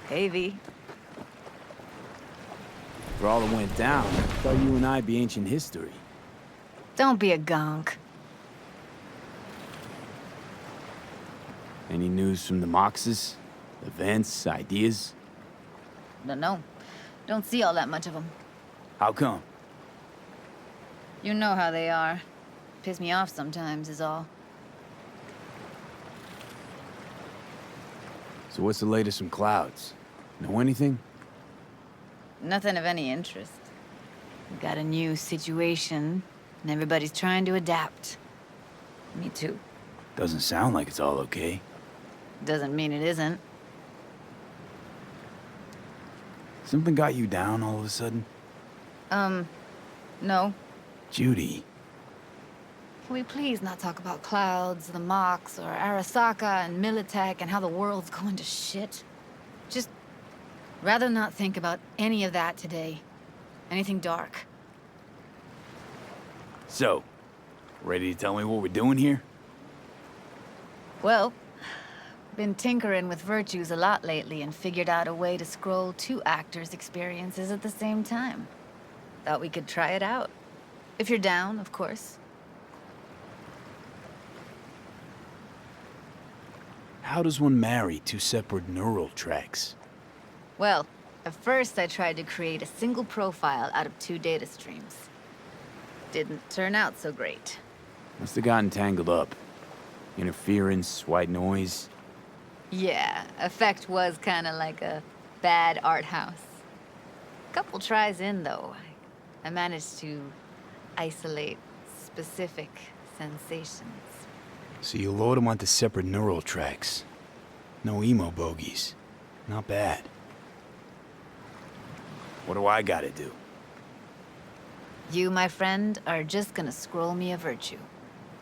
Hey, V. For all that went down, I thought you and I'd be ancient history. Don't be a gonk. Any news from the Moxes? Events, ideas? No. Don't see all that much of them. How come? You know how they are. Piss me off sometimes is all. So what's the latest from Clouds? Know anything? Nothing of any interest. We got a new situation, and everybody's trying to adapt. Me too. Doesn't sound like it's all okay. Doesn't mean it isn't. Something got you down all of a sudden? No. Judy. Can we please not talk about Clouds, the Mox, or Arasaka and Militech and how the world's going to shit? Just rather not think about any of that today. Anything dark. So, ready to tell me what we're doing here? Well, been tinkering with virtues a lot lately and figured out a way to scroll 2 actors' experiences at the same time. Thought we could try it out. If you're down, of course. How does one marry 2 separate neural tracks? Well, at first I tried to create a single profile out of 2 data streams. Didn't turn out so great. Must have gotten tangled up. Interference, white noise. Yeah, effect was kinda like a bad art house. Couple tries in, though, I managed to isolate specific sensations. So you load them onto separate neural tracks. No emo bogies. Not bad. What do I gotta do? You, my friend, are just gonna scroll me a virtue.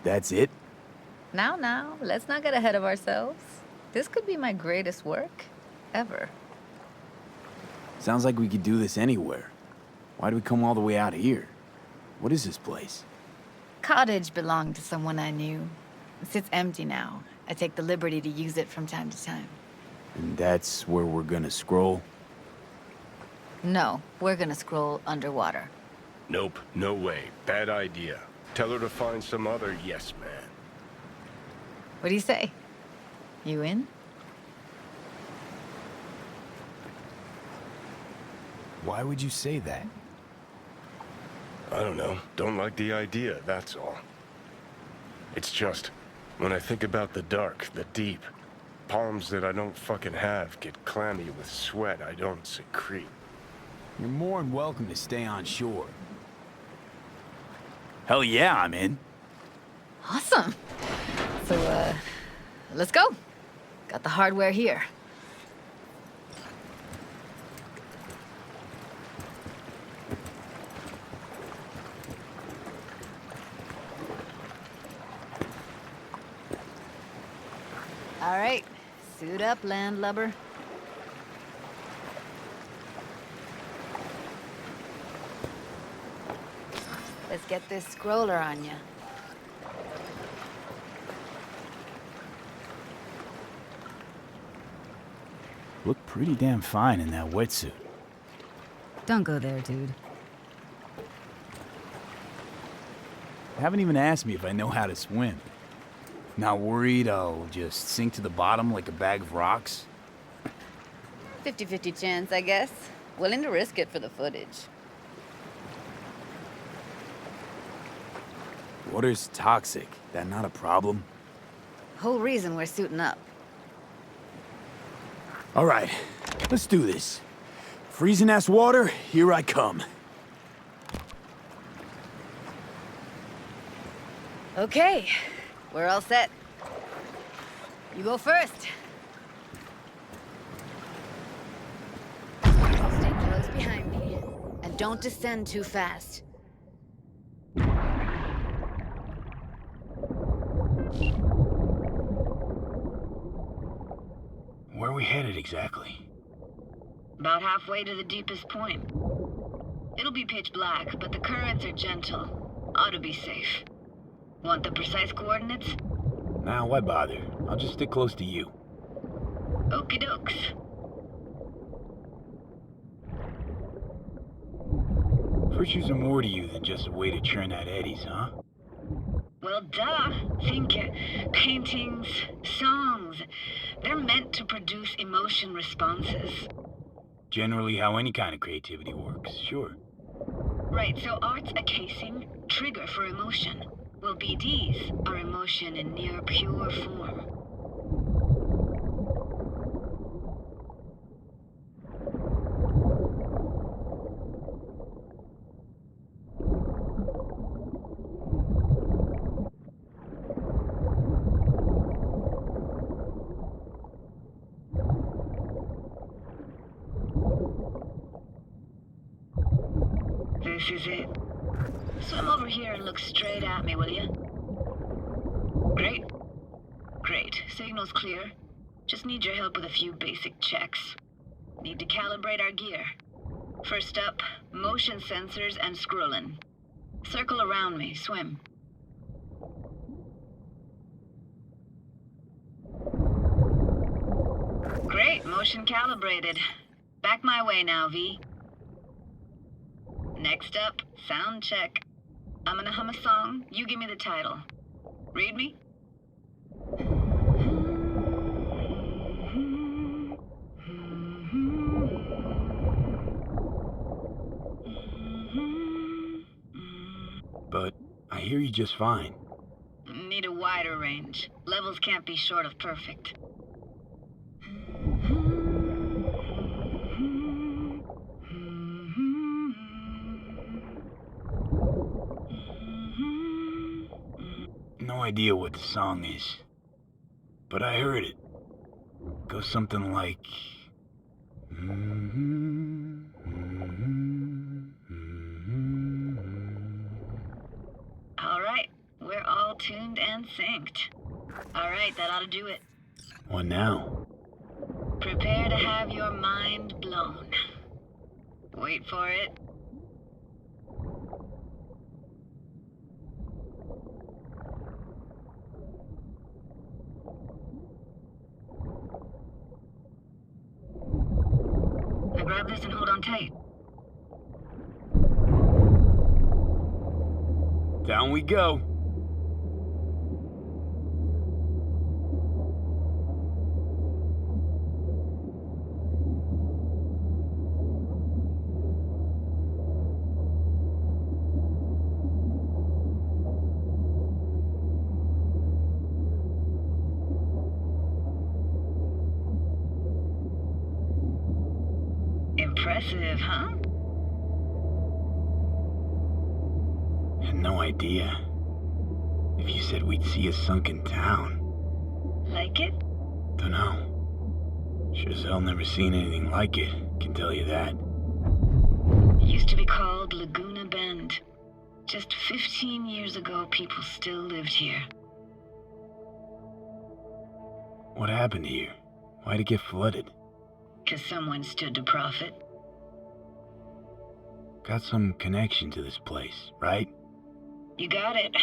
That's it? Now, let's not get ahead of ourselves. This could be my greatest work ever. Sounds like we could do this anywhere. Why'd we come all the way out here? What is this place? Cottage belonged to someone I knew. It sits empty now. I take the liberty to use it from time to time. And that's where we're gonna scroll? No, we're gonna scroll underwater. Nope, no way. Bad idea. Tell her to find some other yes man. What do you say? You in? Why would you say that? I don't know. Don't like the idea, that's all. It's just, when I think about the dark, the deep, palms that I don't fucking have get clammy with sweat I don't secrete. You're more than welcome to stay on shore. Hell yeah, I'm in. Awesome. So, let's go. Got the hardware here. All right, suit up, landlubber. Let's get this scroller on ya. Look pretty damn fine in that wetsuit. Don't go there, dude. Haven't even asked me if I know how to swim. Not worried I'll just sink to the bottom like a bag of rocks? 50-50 chance, I guess. Willing to risk it for the footage. Water's toxic. That not a problem? Whole reason we're suiting up. All right, let's do this. Freezing-ass water, here I come. Okay, we're all set. You go first. Stay close behind me. And don't descend too fast. Where are we headed exactly? About halfway to the deepest point. It'll be pitch black, but the currents are gentle. Ought to be safe. Want the precise coordinates? Nah, why bother? I'll just stick close to you. Okie dokes. Virtues are more to you than just a way to churn out eddies, huh? Well, duh. Think paintings, songs. They're meant to produce emotion responses. Generally how any kind of creativity works, sure. Right, so art's a casing, trigger for emotion. Well, BDs are emotion in near pure form. This is it. Swim over here and look straight at me, will you? Great. Great. Signal's clear. Just need your help with a few basic checks. Need to calibrate our gear. First up, motion sensors and scrolling. Circle around me. Swim. Great. Motion calibrated. Back my way now, V. Next up, sound check. I'm gonna hum a song. You give me the title. Read me? But I hear you just fine. Need a wider range. Levels can't be short of perfect. No idea what the song is, but I heard it. Goes something like... All right, we're all tuned and synced. All right, that ought to do it. What now? Prepare to have your mind blown. Wait for it. Now grab this and hold on tight. Down we go. Impressive, huh? Had no idea. If you said we'd see a sunken town. Like it? Dunno. Sure as hell never seen anything like it, can tell you that. Used to be called Laguna Bend. Just 15 years ago, people still lived here. What happened here? Why'd it get flooded? 'Cause someone stood to profit. Got some connection to this place, right? You got it.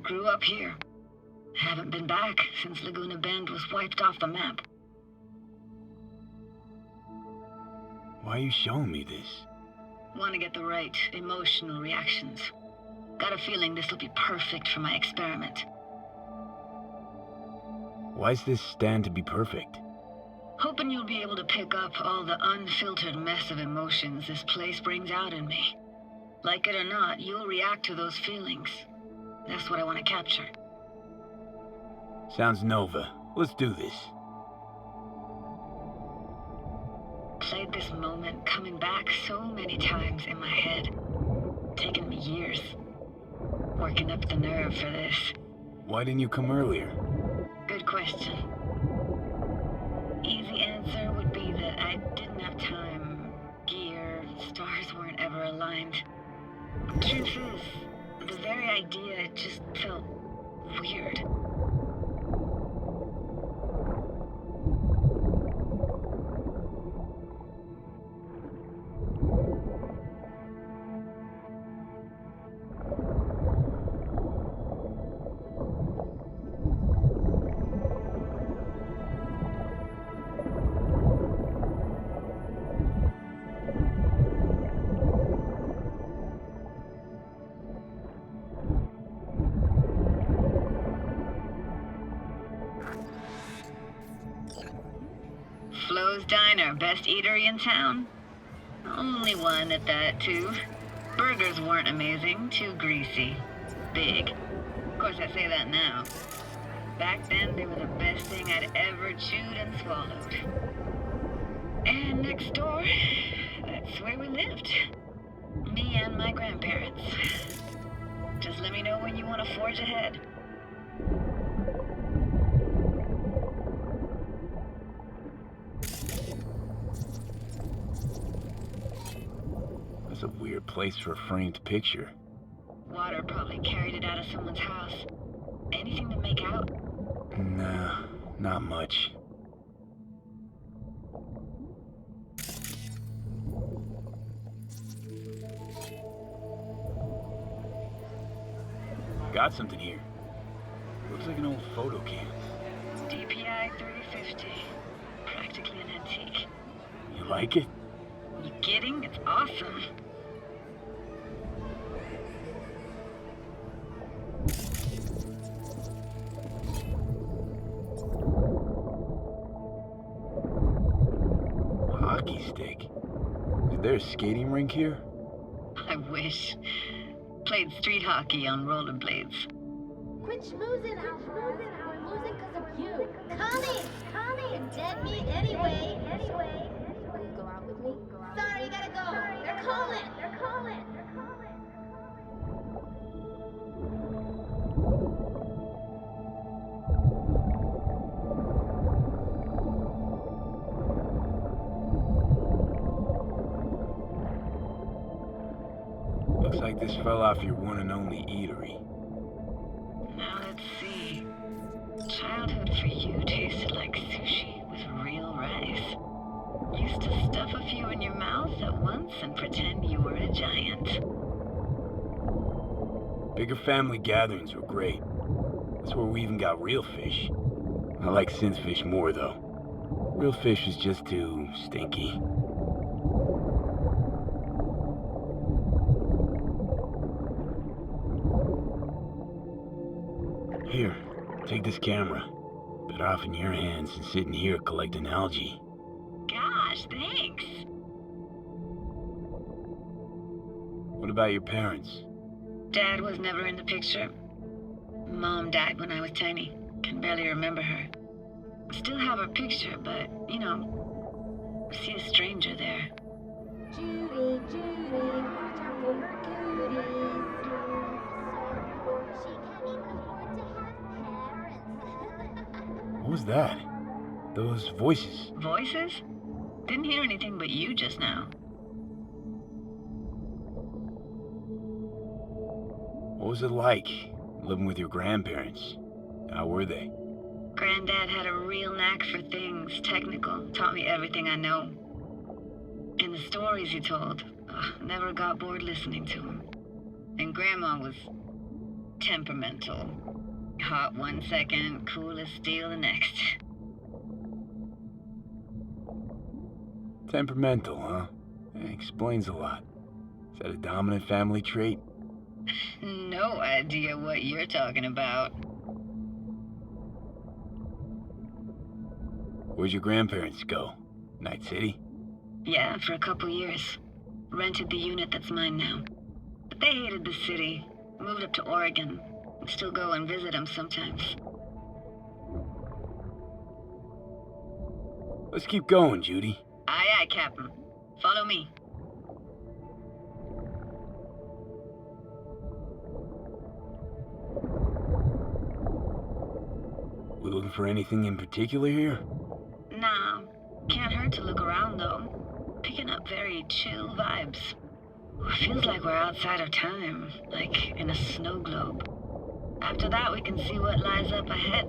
Grew up here. Haven't been back since Laguna Bend was wiped off the map. Why are you showing me this? Want to get the right emotional reactions. Got a feeling this will be perfect for my experiment. Why's this stand to be perfect? Hoping you'll be able to pick up all the unfiltered mess of emotions this place brings out in me. Like it or not, you'll react to those feelings. That's what I want to capture. Sounds Nova. Let's do this. Played this moment coming back so many times in my head. Taken me years. Working up the nerve for this. Why didn't you come earlier? Good question. Easy answer would be that I didn't have time. Gear, stars weren't ever aligned. Truth is, the very idea just felt weird. Flo's Diner, best eatery in town? Only one at that, too. Burgers weren't amazing, too greasy. Big. Of course, I say that now. Back then, they were the best thing I'd ever chewed and swallowed. And next door, that's where we lived. Me and my grandparents. Just let me know when you want to forge ahead. That's a weird place for a framed picture. Water probably carried it out of someone's house. Anything to make out? Nah, not much. Got something here. Looks like an old photo cam. DPI 350. Practically an antique. You like it? You kidding? It's awesome. Hockey stick. Is there a skating rink here? I wish. Played street hockey on rollerblades. Quit schmoozing, Alfred. We're losing because of you. Connie! You're dead meat anyway. Will you go out with me? Sorry, you gotta go. They're calling. Looks like this fell off your one and only eatery. Now let's see. Childhood for you tasted like sushi with real rice. Used to stuff a few in your mouth at once and pretend you were a giant. Bigger family gatherings were great. That's where we even got real fish. I like synth fish more, though. Real fish is just too stinky. Here, take this camera. Better off in your hands than sitting here collecting algae. Gosh, thanks. What about your parents? Dad was never in the picture. Mom died when I was tiny. Can barely remember her. Still have her picture, but, you know, see a stranger there. Judy, watch out for her cuties. She can't even afford to have parents. What was that? Those voices. Voices? Didn't hear anything but you just now. What was it like, living with your grandparents? How were they? Granddad had a real knack for things technical, taught me everything I know. And the stories he told, never got bored listening to him. And Grandma was temperamental. Hot one second, cool as steel the next. Temperamental, huh? Explains a lot. Is that a dominant family trait? No idea what you're talking about. Where'd your grandparents go? Night City? Yeah, for a couple years. Rented the unit that's mine now. But they hated the city. Moved up to Oregon. And still go and visit them sometimes. Let's keep going, Judy. Aye, aye, Captain. Follow me. We looking for anything in particular here? Nah, can't hurt to look around though. Picking up very chill vibes. Feels like we're outside of time, like in a snow globe. After that, we can see what lies up ahead.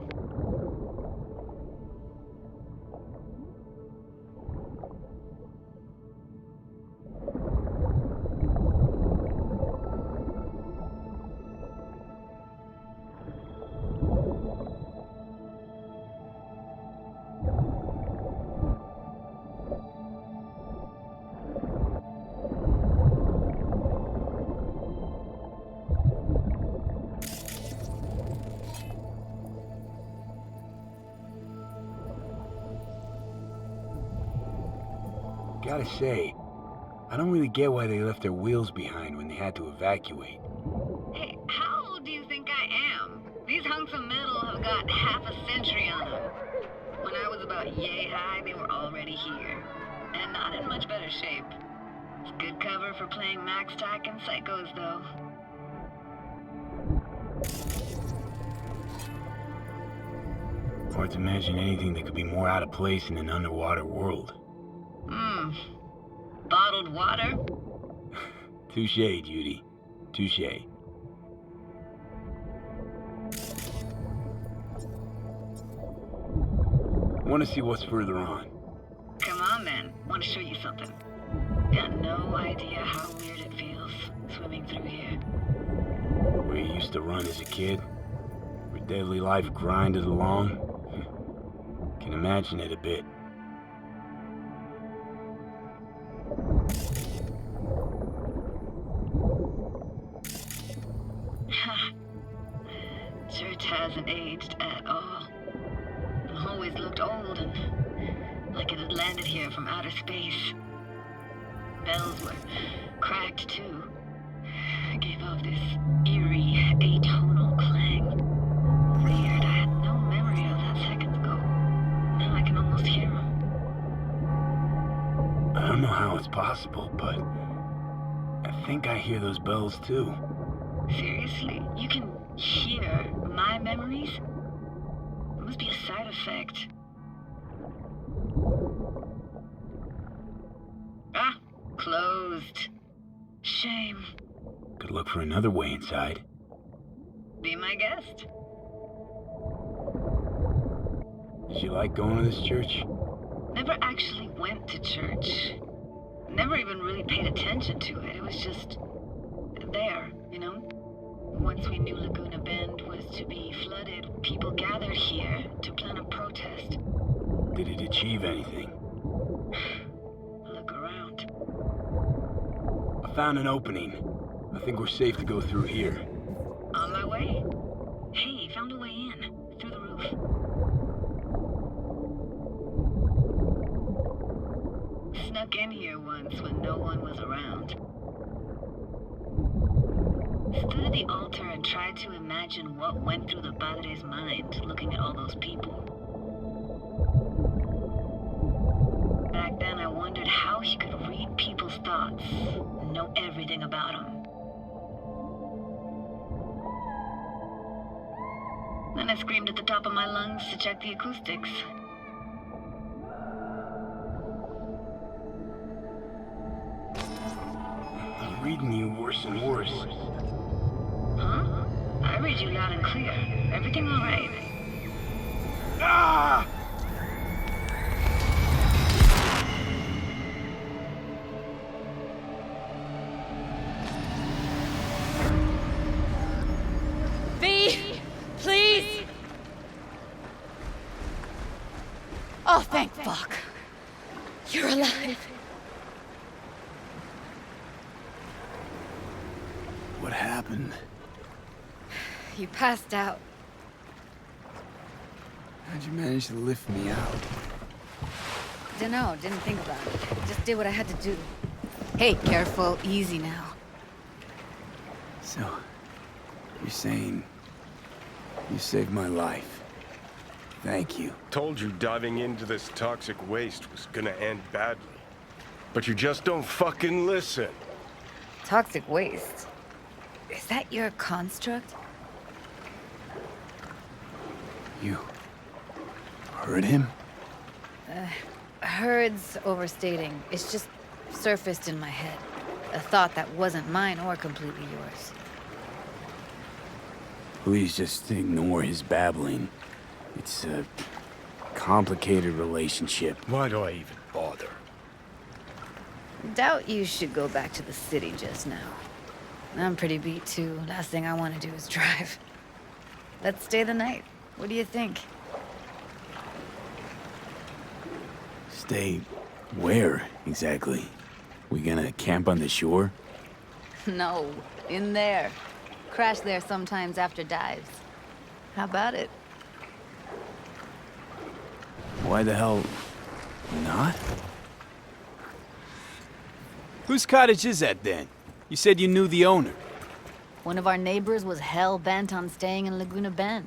Gotta say, I don't really get why they left their wheels behind when they had to evacuate. Hey, how old do you think I am? These hunks of metal have got half a century on them. When I was about yay high, they were already here. And not in much better shape. It's good cover for playing Max Tack and Psychos, though. Hard to imagine anything that could be more out of place in an underwater world. Bottled water? Touche, Judy. Touche. Want to see what's further on? Come on, then. Want to show you something. Got no idea how weird it feels, swimming through here. Where you used to run as a kid? Where daily life grinded along? Can imagine it a bit. Church hasn't aged at all. It always looked old and like it had landed here from outer space. Bells were cracked too. It gave off this eerie, atonal clang. Weird, I had no memory of that seconds ago. Now I can almost hear them. I don't know how it's possible, but I think I hear those bells too. Seriously? You can hear my memories? It must be a side effect. Ah, closed. Shame. Could look for another way inside. Be my guest. Did you like going to this church? Never actually went to church. Never even really paid attention to it. It was just there, you know? Once we knew Laguna Bend was to be flooded, people gathered here to plan a protest. Did it achieve anything? Look around. I found an opening. I think we're safe to go through here. On my way. Hey, found a way in. Through the roof. Snuck in here once when no one was around. Stood at the altar and tried to imagine what went through the padre's mind looking at all those people. Back then I wondered how he could read people's thoughts, know everything about them. Then I screamed at the top of my lungs to check the acoustics. I'm reading you worse and worse. Huh? I read you loud and clear. Everything all right? Ah! V, please. Oh, thank fuck. You're alive. What happened? You passed out. How'd you manage to lift me out? Dunno, didn't think about it. Just did what I had to do. Hey, careful, easy now. So, you're saying you saved my life. Thank you. Told you diving into this toxic waste was gonna end badly. But you just don't fucking listen. Toxic waste. Is that your construct? You heard him? Heard's overstating. It's just surfaced in my head. A thought that wasn't mine or completely yours. Please just ignore his babbling. It's a complicated relationship. Why do I even bother? Doubt you should go back to the city just now. I'm pretty beat too. Last thing I want to do is drive. Let's stay the night. What do you think? Stay where, exactly? We gonna camp on the shore? No, in there. Crash there sometimes after dives. How about it? Why the hell not? Whose cottage is that then? You said you knew the owner. One of our neighbors was hell-bent on staying in Laguna Bend.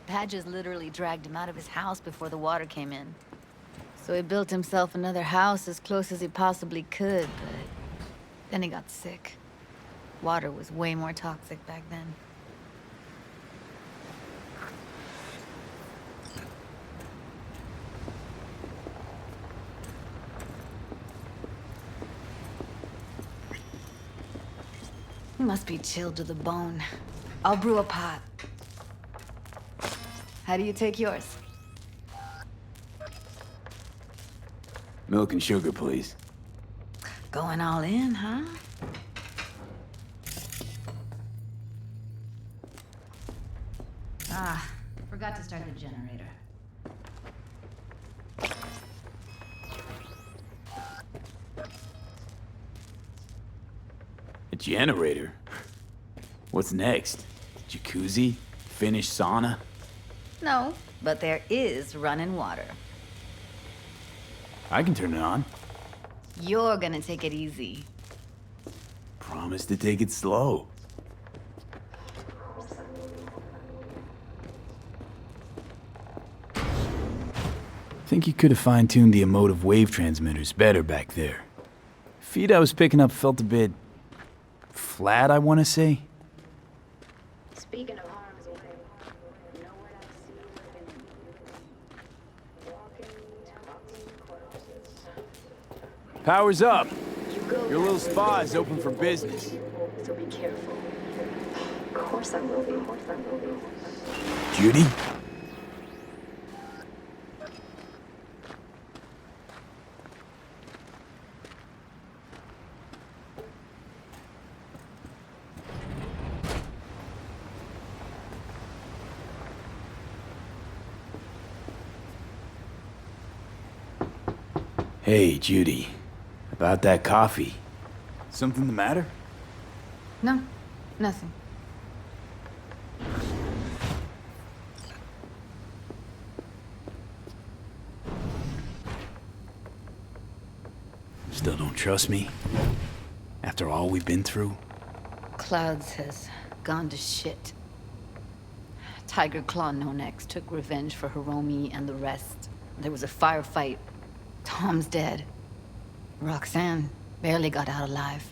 Badges literally dragged him out of his house before the water came in. So he built himself another house as close as he possibly could, but then he got sick. Water was way more toxic back then. He must be chilled to the bone. I'll brew a pot. How do you take yours? Milk and sugar, please. Going all in, huh? Ah, forgot to start the generator. A generator? What's next? Jacuzzi? Finnish sauna? No, but there is running water. I can turn it on. You're gonna take it easy. Promise to take it slow. Think you could have fine-tuned the emotive wave transmitters better back there. Feed I was picking up felt a bit... flat, I want to say. Speaking of harm's way, you know what I see living in walking, talking corpses. Power's up. You go Your little spa is open for business. so be careful. Of course I will be. Of course I will be. Judy? Hey, Judy. About that coffee. Something the matter? No, nothing. Still don't trust me? After all we've been through? Clouds has gone to shit. Tiger Claw No Next took revenge for Hiromi and the rest. There was a firefight. Tom's dead. Roxanne barely got out alive.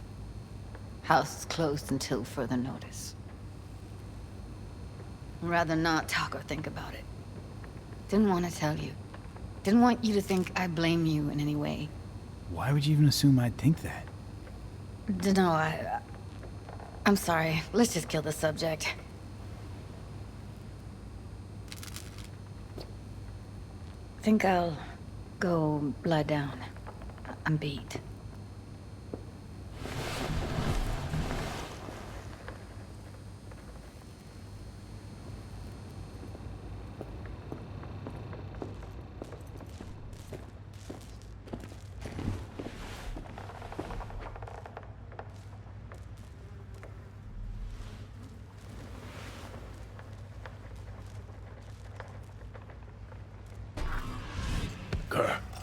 House is closed until further notice. I'd rather not talk or think about it. Didn't want to tell you. Didn't want you to think I blame you in any way. Why would you even assume I'd think that? No, I'm sorry. Let's just kill the subject. Think I'll go lie down. I'm beat.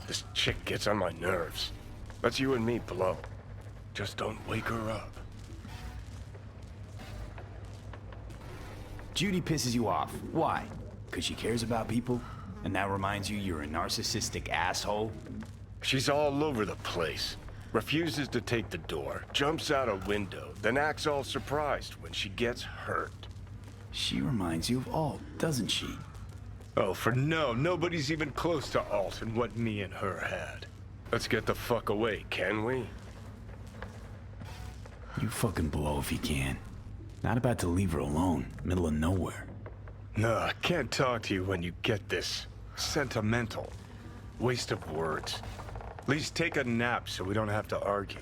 This chick gets on my nerves. That's you and me below. Just don't wake her up. Judy pisses you off. Why? Because she cares about people? And that reminds you you're a narcissistic asshole? She's all over the place. Refuses to take the door, jumps out a window, then acts all surprised when she gets hurt. She reminds you of Alt, doesn't she? Oh, for no, nobody's even close to Alt and what me and her had. Let's get the fuck away, can we? You fucking blow if you can. Not about to leave her alone, middle of nowhere. No, I can't talk to you when you get this sentimental. Waste of words. At least take a nap so we don't have to argue.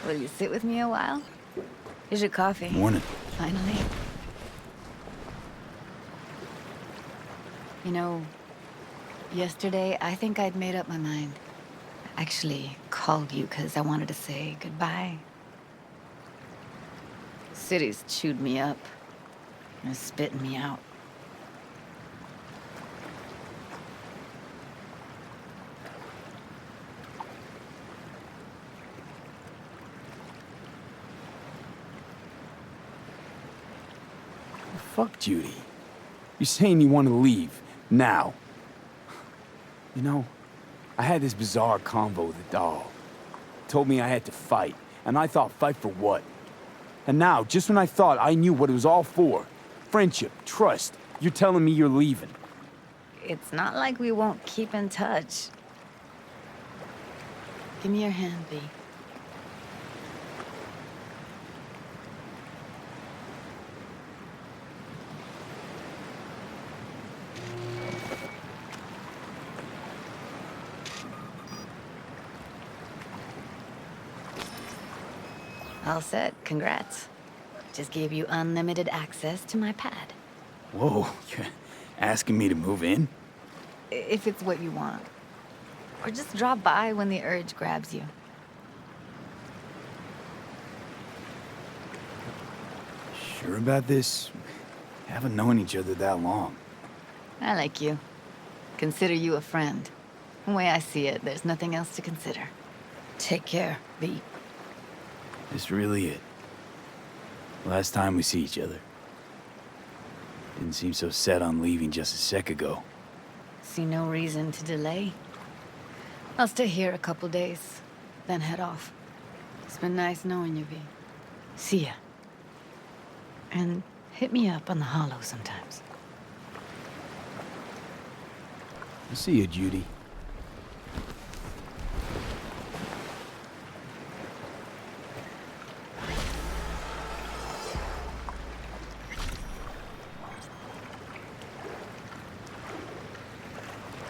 Will you sit with me a while? Here's your coffee. Morning. Finally. You know, yesterday I think I'd made up my mind. I actually called you because I wanted to say goodbye. City's chewed me up. And spitting me out. Fuck Judy. You're saying you want to leave, now. You know, I had this bizarre convo with the doll. Told me I had to fight, and I thought, fight for what? And now, just when I thought I knew what it was all for, friendship, trust, you're telling me you're leaving. It's not like we won't keep in touch. Give me your hand, B. All set. Congrats. Just gave you unlimited access to my pad. Whoa, you're asking me to move in? If it's what you want. Or just drop by when the urge grabs you. Sure about this? We haven't known each other that long. I like you. Consider you a friend. The way I see it, there's nothing else to consider. Take care, B. This really it? Last time we see each other. Didn't seem so set on leaving just a sec ago. See no reason to delay. I'll stay here a couple days, then head off. It's been nice knowing you, V. See ya. And hit me up on the holo sometimes. I'll see you, Judy.